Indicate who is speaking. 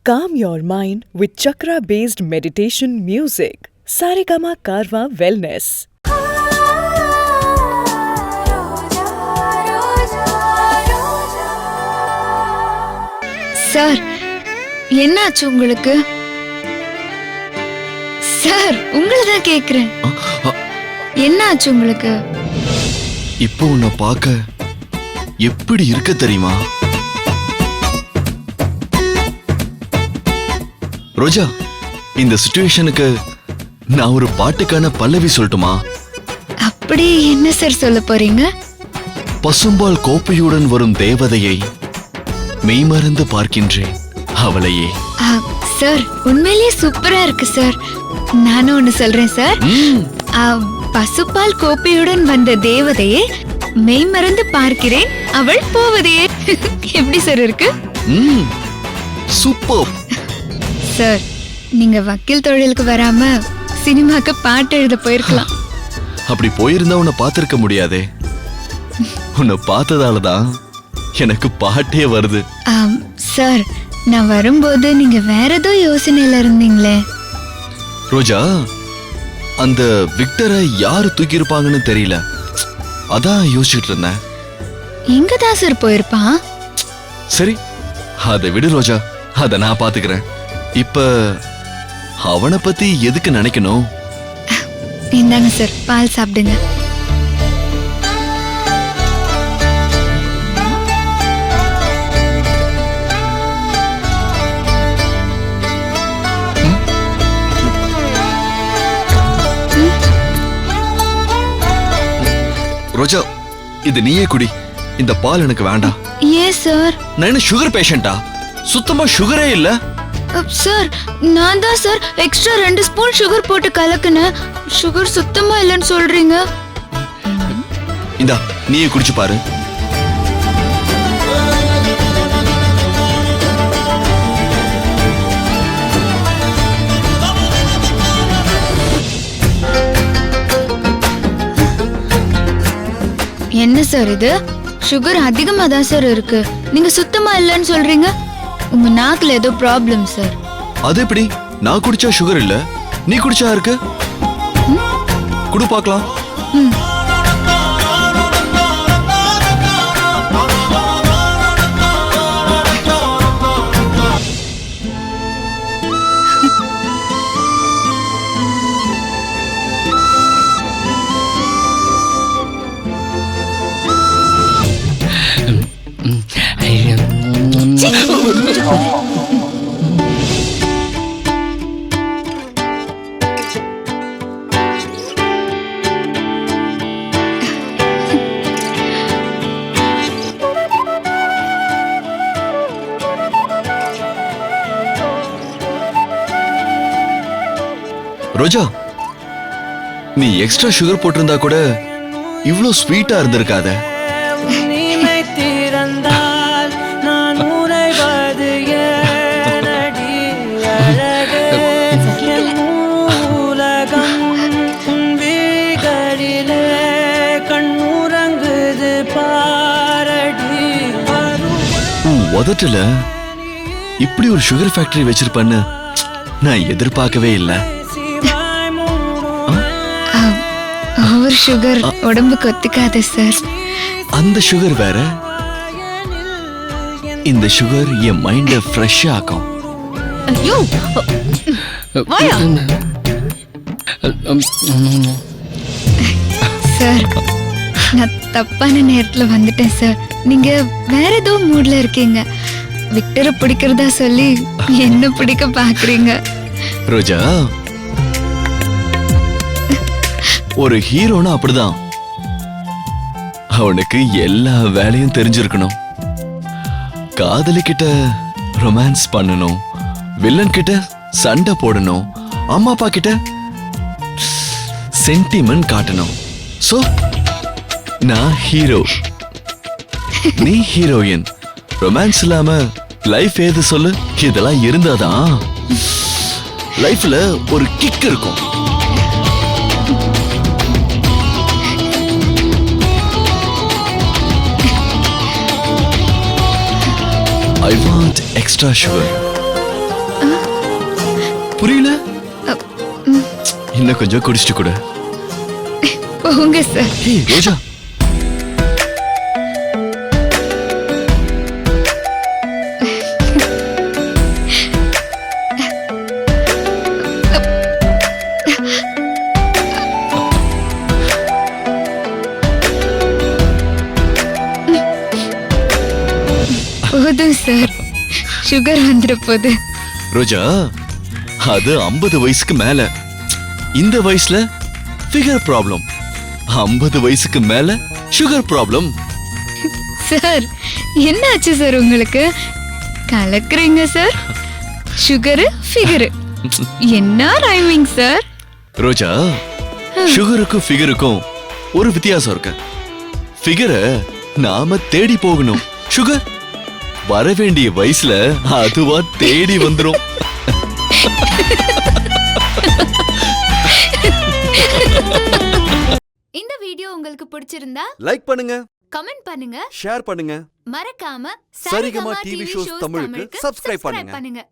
Speaker 1: Calm your mind with chakra-based meditation music. Saregama Karwa Wellness.
Speaker 2: Sir, என்னாச்சு உங்களுக்கு? Sir, உங்களை தான் கேக்குறேன். என்னாச்சு உங்களுக்கு?
Speaker 3: இப்போ உன்னை பார்க்க எப்படி இருக்க தெரியுமா? ரோஜா, இந்த சிச்சுவேஷனுக்கு நான் ஒரு பாட்டுக்கான பல்லவி சொல்லட்டுமா?
Speaker 2: அப்படி என்ன சார் சொல்ல போறீங்க?
Speaker 3: பசும்பால் கோப்பையுடன் வரும் தேவதையை மெய்மறந்து பார்க்கின்றேன் அவளையே.
Speaker 2: சார், உண்மையிலேயே சூப்பரா இருக்கு சார். நானும் ஒண்ணு சொல்றேன் சார். பசுப்பால் கோப்பையுடன் வந்த தேவதையை மெய்மறந்து பார்க்கிறேன் அவள் போவதையே. எப்படி சார் இருக்கு?
Speaker 3: Super
Speaker 2: sir. நீங்க வக்கீல் தொழிலுக்கு வராம சினிமாக்கு பாட்டு எழுத போயிருக்கலாம்.
Speaker 3: அப்படி போயிருந்தா உன்னை பார்த்திருக்க முடியாதே. உன்னை பார்த்ததாலதான் எனக்கு பாட்டே வருது.
Speaker 2: சார், நான் வரும்போது நீங்க வேற ஏதோ யோசனையில இருந்தீங்களே.
Speaker 3: ரோஜா, அந்த விக்டரை யாரு தூக்கி இருப்பாங்கன்னு தெரியல, அதான் யோசிச்சுட்டு இருந்தேன்.
Speaker 2: எங்கதான் சார் போயிருப்பான்?
Speaker 3: சரி, அதை விடு ரோஜா, அத நான் பாத்துக்கிறேன். இப்ப அவனை பத்தி எதுக்கு நினைக்கணும்?
Speaker 2: இந்தாங்க சார், பால் சாப்பிடுங்க.
Speaker 3: ரோஜா, இது நீயே குடி. இந்த பால் எனக்கு வேண்டாம்.
Speaker 2: ஏன் சார்?
Speaker 3: நான் என்ன சுகர் பேஷண்டா? சுத்தமா சுகரே இல்ல.
Speaker 2: சார், நான் தான் சார் எக்ஸ்ட்ரா 2 ஸ்பூன் சுகர் போட்டு கலக்குனேன். சுகர் சுத்தமா இல்லைன்னு சொல்றீங்க.
Speaker 3: இந்தா, நீயே குடிச்சு பாரு.
Speaker 2: என்ன சார் இது? சுகர் அதிகமா தான் சார் இருக்கு. நீங்க சுத்தமா இல்லைன்னு சொல்றீங்க. உங்க நாக்குல ஏதோ ப்ராப்ளம் சார்.
Speaker 3: அது எப்படி? நான் குடிச்சா சுகர் இல்ல, நீ குடிச்சா இருக்கு. குடு பார்க்கலாம். ரோஜா, நீ எக்ஸ்ட்ரா சுகர் போட்டிருந்தா கூட இவ்ளோ ஸ்வீட்டா இருந்திருக்காத. உதட்டுல இப்படி ஒரு சுகர் ஃபேக்டரி வச்சிருப்பேன்னு நான் எதிர்பார்க்கவே இல்லை.
Speaker 2: ஓவர் சுகர் உடம்புக்கு ஒத்துக்காது சார்.
Speaker 3: அந்த சுகர் வேற, இந்த சுகர் என் மைண்ட ஃப்ரெஷ் ஆக்கும்.
Speaker 2: ஐயோ, வாயா சார். நான் தப்பான நேரத்துல வந்துட்டேன் சார். நீங்க வேற ஏதோ மூட்ல இருக்கீங்க. விக்டரை பிடிக்கிறதா சொல்லி என்ன பிடிக்க பாக்குறீங்க.
Speaker 3: ரோஜா, ஒரு ஹீரோனா அப்படிதான். அவனுக்கு எல்லா வேலையும் தெரிஞ்சிருக்கணும். காதலி கிட்ட ரொமான்ஸ் பண்ணணும், வில்லன் கிட்ட சண்டை போடணும், அம்மா அப்பா கிட்ட சென்டிமெண்ட் காட்டணும். சோ நான் ஹீரோ, நீ ஹீரோயின். ரொமான்ஸ் இல்லாம லைஃப் ஏது சொல்லு? இதெல்லாம் இருந்தாதான் லைஃப்ல ஒரு கிக் இருக்கும். I want extra sugar. புரியல? இன்னும் கொஞ்சம் குடிச்சிட்டு கூட.
Speaker 2: போங்க சார்.
Speaker 3: ஏய் ரோஜா,
Speaker 2: போதும் சார், சுகர் வந்துட போகுது.
Speaker 3: ரோஜா, அது 50 வயசுக்கு மேல. இந்த வயசுல ஃபிகர் ப்ராப்ளம், 50 வயசுக்கு மேல சுகர் ப்ராப்ளம்.
Speaker 2: சார் என்ன ஆச்சு சார் உங்களுக்கு? கலக்குறீங்க சார். சுகர் ஃபிகர் என்ன ரைமிங் சார்?
Speaker 3: ரோஜா, சுகருக்கும் ஃபிகருக்கும் ஒரு வித்தியாசம் இருக்கு. ஃபிகரை நாம தேடி போகணும், சுகர் வர வேண்டிய வயசுல அதுவா தேடி வந்துரும்.
Speaker 2: இந்த வீடியோ உங்களுக்கு பிடிச்சிருந்தா
Speaker 4: லைக் பண்ணுங்க,
Speaker 2: கமெண்ட் பண்ணுங்க,
Speaker 4: ஷேர் பண்ணுங்க,
Speaker 2: மறக்காம
Speaker 4: சரிகமா டிவி ஷோஸ் தமிழுக்கு சப்ஸ்கிரைப் பண்ணுங்க.